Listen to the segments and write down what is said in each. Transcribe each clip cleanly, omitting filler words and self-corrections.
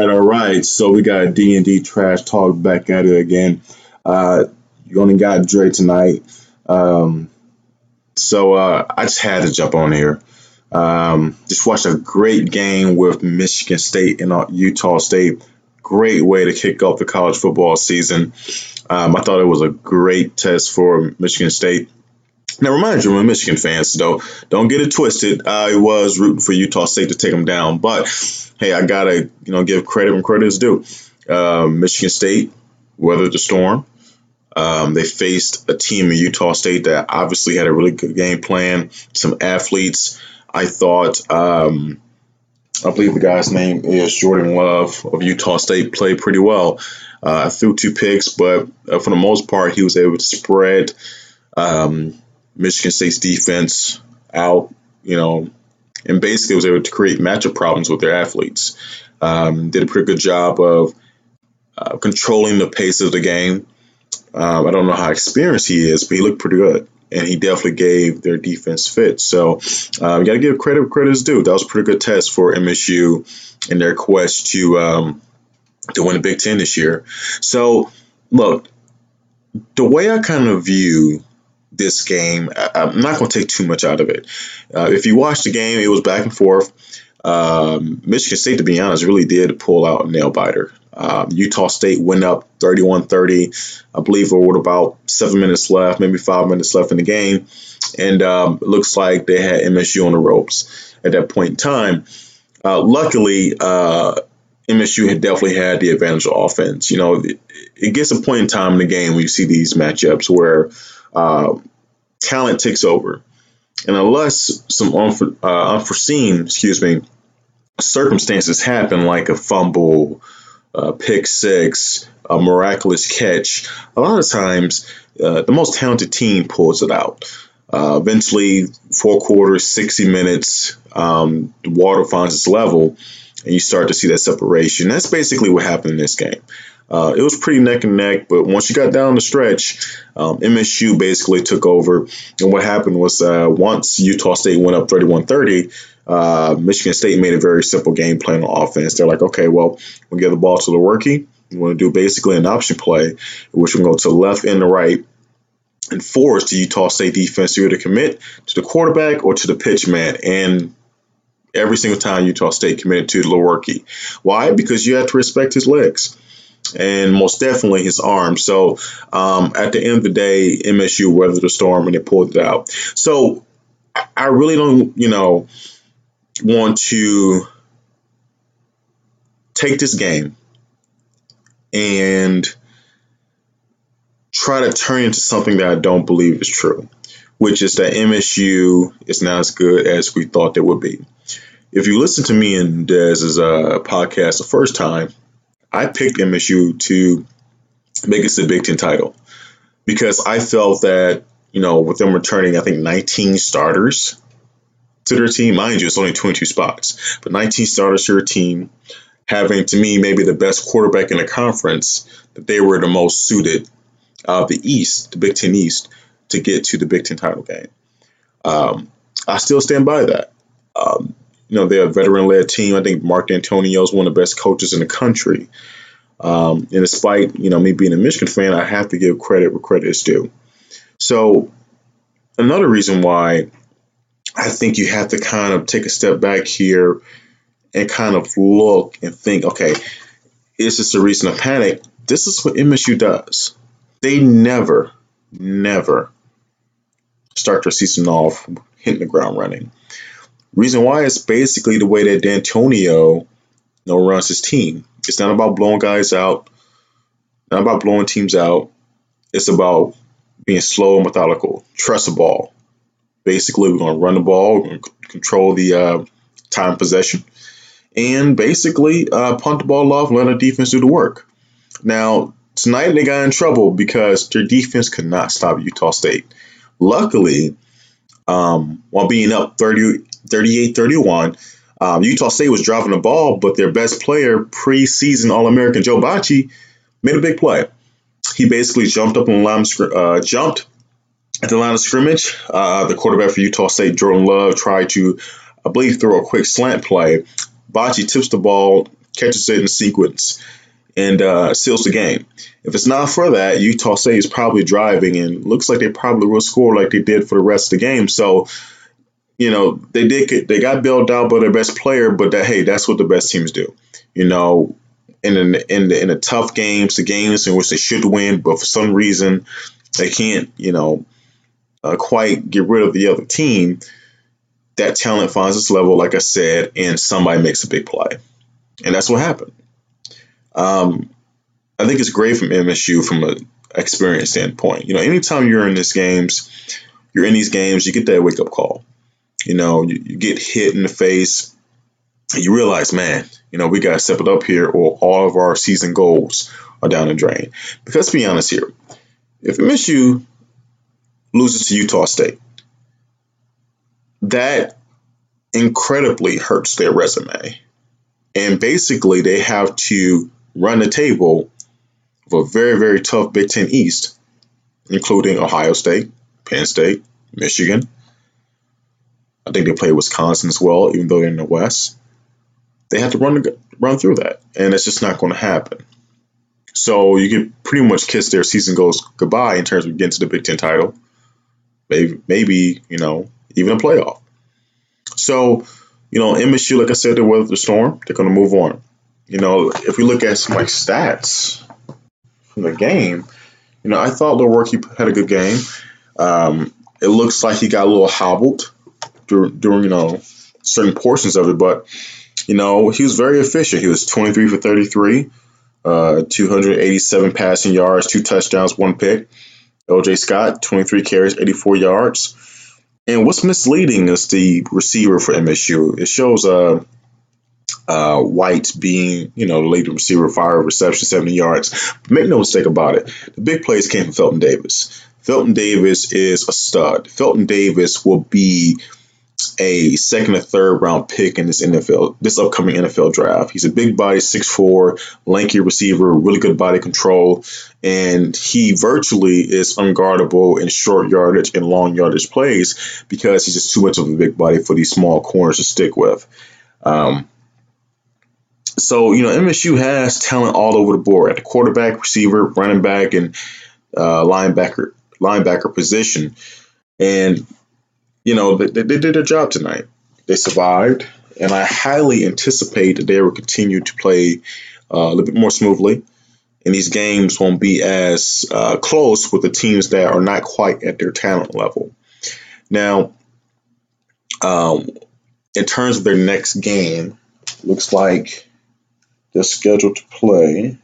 all right. So we got D&D Trash Talk back at it again. You only got Dre tonight. Um, so I just had to jump on here. Just watched a great game with Michigan State and Utah State. Great way to kick off the college football season. I thought it was a great test for Michigan State. Now, remind you, I'm a Michigan fan, so don't get it twisted. I was rooting for Utah State to take them down, but hey, I gotta give credit when credit is due. Michigan State weathered the storm. They faced a team in Utah State that obviously had a really good game plan, some athletes. I thought, I believe the guy's name is Jordan Love of Utah State, played pretty well. Threw two picks, but for the most part, he was able to spread Michigan State's defense out, and basically was able to create matchup problems with their athletes. Did a pretty good job of controlling the pace of the game. I don't know how experienced he is, but he looked pretty good. And he definitely gave their defense fit. So you got to give credit where credit is due. That was a pretty good test for MSU in their quest to win the Big Ten this year. So, look, the way I kind of view this game, I'm not going to take too much out of it. If you watch the game, it was back and forth. Michigan State, to be honest, really did pull out a nail biter. Utah State went up 31-30. I believe there were about 7 minutes left, maybe 5 minutes left in the game. And it looks like they had MSU on the ropes at that point in time. Luckily, MSU had definitely had the advantage of offense. It gets a point in time in the game when you see these matchups where talent takes over. And unless some unforeseen, circumstances happen, like a fumble, pick six, a miraculous catch, a lot of times the most talented team pulls it out. Eventually, 4 quarters, 60 minutes, the water finds its level, and you start to see that separation. That's basically what happened in this game. It was pretty neck and neck, but once you got down the stretch, MSU basically took over. And what happened was once Utah State went up 31-30, Michigan State made a very simple game plan on offense. They're like, okay, well, we'll get the ball to the Lewerke. We want to do basically an option play, which we go to the left and the right and force the Utah State defense to either commit to the quarterback or to the pitch man. And every single time Utah State committed to the Lewerke. Why? Because you have to respect his legs and most definitely his arm. So at the end of the day, MSU weathered the storm and they pulled it out. So I really don't, want to take this game and try to turn it into something that I don't believe is true, which is that MSU is not as good as we thought they would be. If you listen to me and Dez's podcast the first time, I picked MSU to make it to the Big Ten title because I felt that, with them returning, I think, 19 starters to their team. Mind you, it's only 22 spots, but 19 starters to their team, having, to me, maybe the best quarterback in the conference, that they were the most suited of the East, the Big Ten East, to get to the Big Ten title game. I still stand by that. They're a veteran-led team. I think Mark D'Antonio is one of the best coaches in the country. And despite, me being a Michigan fan, I have to give credit where credit is due. So another reason why I think you have to kind of take a step back here and kind of look and think, okay, is this a reason to panic? This is what MSU does. They never start their season off hitting the ground running. Reason why is basically the way that D'Antonio runs his team. It's not about blowing guys out, not about blowing teams out. It's about being slow and methodical. Trust the ball. Basically, we're going to run the ball, we're going to control the time possession, and basically punt the ball off and let our defense do the work. Now, tonight they got in trouble because their defense could not stop Utah State. Luckily, while being up 38-31, Utah State was dropping the ball, but their best player, preseason All-American Joe Bachie, made a big play. He basically jumped up on the line, jumped at the line of scrimmage. The quarterback for Utah State, Jordan Love, tried to, I believe, throw a quick slant play. Bachie tips the ball catches it in sequence, and seals the game. If it's not for that, Utah State is probably driving, and looks like they probably will score like they did for the rest of the game. So, they got bailed out by their best player, but that's what the best teams do. You know, in the tough games, the games in which they should win, but for some reason they can't, quite get rid of the other team. That talent finds its level, like I said, and somebody makes a big play, and that's what happened. Um, I think it's great from MSU from an experience standpoint. Anytime you're in these games, you get that wake up call. You get hit in the face, and you realize, man, we got to step it up here, or all of our season goals are down the drain. Because let's be honest here, if MSU loses to Utah State, that incredibly hurts their resume. And basically, they have to run the table of a very, very tough Big Ten East, including Ohio State, Penn State, Michigan. I think they play Wisconsin as well, even though they're in the West. They have to run through that, and it's just not going to happen. So you can pretty much kiss their season goals goodbye in terms of getting to the Big Ten title, maybe even a playoff. So MSU, like I said, they weathered the storm. They're going to move on. If we look at some stats from the game, I thought Lewerke had a good game. It looks like he got a little hobbled during certain portions of it, but he was very efficient. He was 23 for 33, 287 passing yards, 2 touchdowns, 1 pick. LJ Scott, 23 carries, 84 yards. And what's misleading is the receiver for MSU. It shows White being, the leading receiver, 5 receptions, 70 yards. But make no mistake about it, the big plays came from Felton Davis. Felton Davis is a stud. Felton Davis will be a second or third round pick in this upcoming NFL draft. He's a big body, 6'4", lanky receiver, really good body control, and he virtually is unguardable in short yardage and long yardage plays because he's just too much of a big body for these small corners to stick with. So MSU has talent all over the board at the quarterback, receiver, running back, and linebacker position, and they did their job tonight. They survived, and I highly anticipate that they will continue to play a little bit more smoothly, and these games won't be as close with the teams that are not quite at their talent level. Now, in terms of their next game, looks like they're scheduled to play.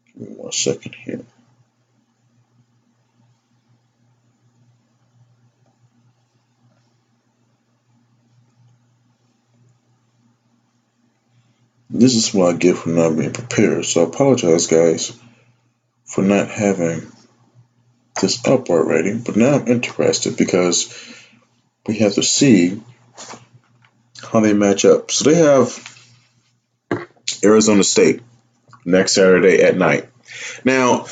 Give me 1 second here. This is what I get for not being prepared. So I apologize, guys, for not having this up already. But now I'm interested because we have to see how they match up. So they have Arizona State next Saturday at night. Now,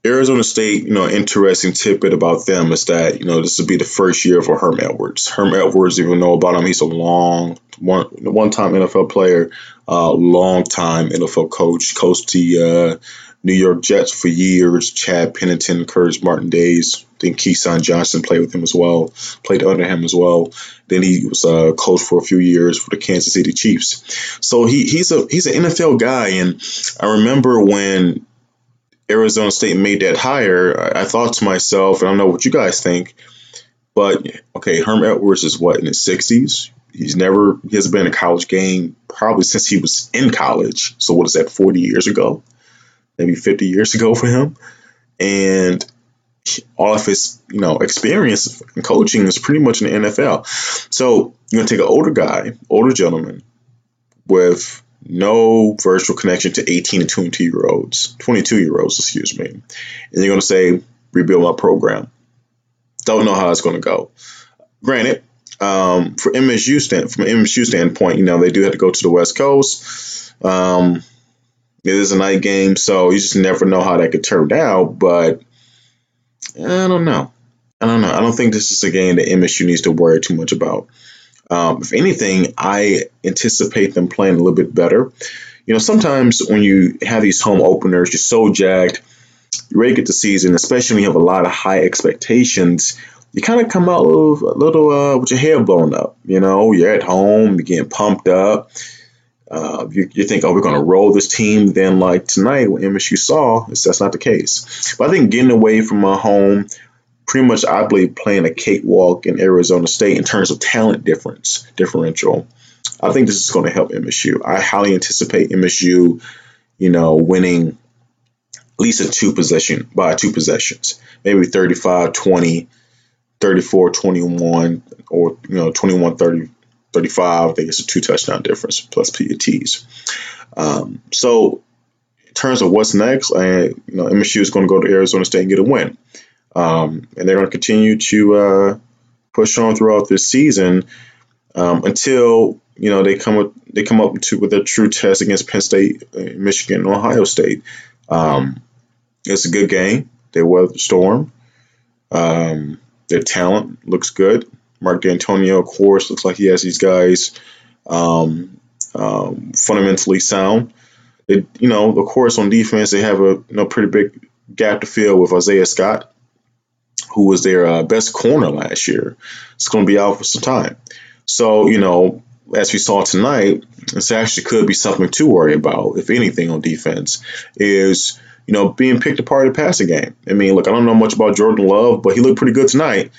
Arizona State, interesting tidbit about them is that, this will be the first year for Herm Edwards. Herm Edwards, if you know about him, he's a one-time NFL player, long-time NFL coach, coached the New York Jets for years, Chad Pennington, Curtis Martin days. I think Keyshawn Johnson played with him as well, played under him as well. Then he was coach for a few years for the Kansas City Chiefs. So he's an NFL guy, and I remember when Arizona State made that hire, I thought to myself, and I don't know what you guys think, but okay, Herm Edwards is in his 60s. He hasn't been in a college game probably since he was in college. So what is that, 40 years ago? Maybe 50 years ago for him. And all of his, experience in coaching is pretty much in the NFL. So you're going to take an older gentleman with no virtual connection to 18 and 22-year-olds, excuse me. And you're going to say, rebuild my program. Don't know how it's going to go. Granted, from an MSU standpoint, they do have to go to the West Coast. It is a night game, so you just never know how that could turn out. But I don't know. I don't think this is a game that MSU needs to worry too much about. If anything, I anticipate them playing a little bit better. Sometimes when you have these home openers, you're so jacked, you're ready to get the season, especially when you have a lot of high expectations. You kind of come out a little with your head blown up. You're at home, you're getting pumped up. You think, oh, we're going to roll this team. Then, like tonight, what MSU saw, that's not the case. But I think getting away from my home, pretty much, I believe, playing a cakewalk in Arizona State in terms of talent differential. I think this is going to help MSU. I highly anticipate MSU, winning at least by two possessions, maybe 35-20, 34-21, or 21-30. 35, I think it's a 2 touchdown difference plus PATs. So in terms of what's next, MSU is going to go to Arizona State and get a win. And they're going to continue to push on throughout this season until they come up with a true test against Penn State, Michigan, and Ohio State. It's a good game. They weathered the storm. Their talent looks good. Mark D'Antonio, of course, looks like he has these guys fundamentally sound. Of course, on defense, they have a pretty big gap to fill with Isaiah Scott, who was their best corner last year. It's going to be out for some time. So, as we saw tonight, this actually could be something to worry about, if anything, on defense, is, being picked apart in the passing game. I mean, look, I don't know much about Jordan Love, but he looked pretty good tonight.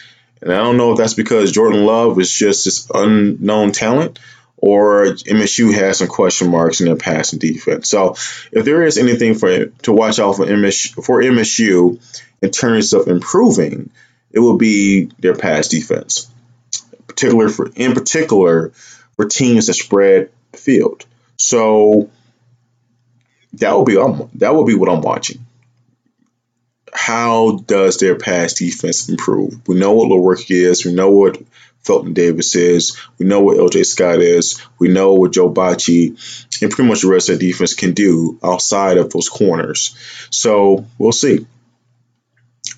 And I don't know if that's because Jordan Love is just this unknown talent or MSU has some question marks in their passing defense. So if there is anything to watch out for MSU in terms of improving, it will be their pass defense, in particular for teams that spread the field. So that will be what I'm watching. How does their pass defense improve? We know what Lewerke is. We know what Felton Davis is. We know what LJ Scott is. We know what Joe Bachie and pretty much the rest of the defense can do outside of those corners. So we'll see.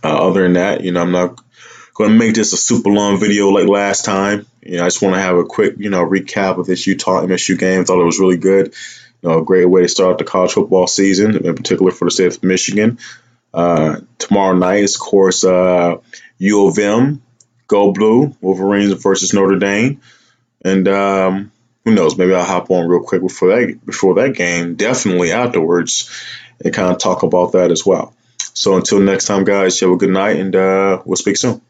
Other than that, I'm not going to make this a super long video like last time. I just want to have a quick, recap of this Utah MSU game. I thought it was really good. A great way to start the college football season, in particular for the state of Michigan. Tomorrow night is, of course, U of M, Go Blue, Wolverines versus Notre Dame. And who knows, maybe I'll hop on real quick before that game, definitely afterwards, and kind of talk about that as well. So until next time, guys, you have a good night, and we'll speak soon.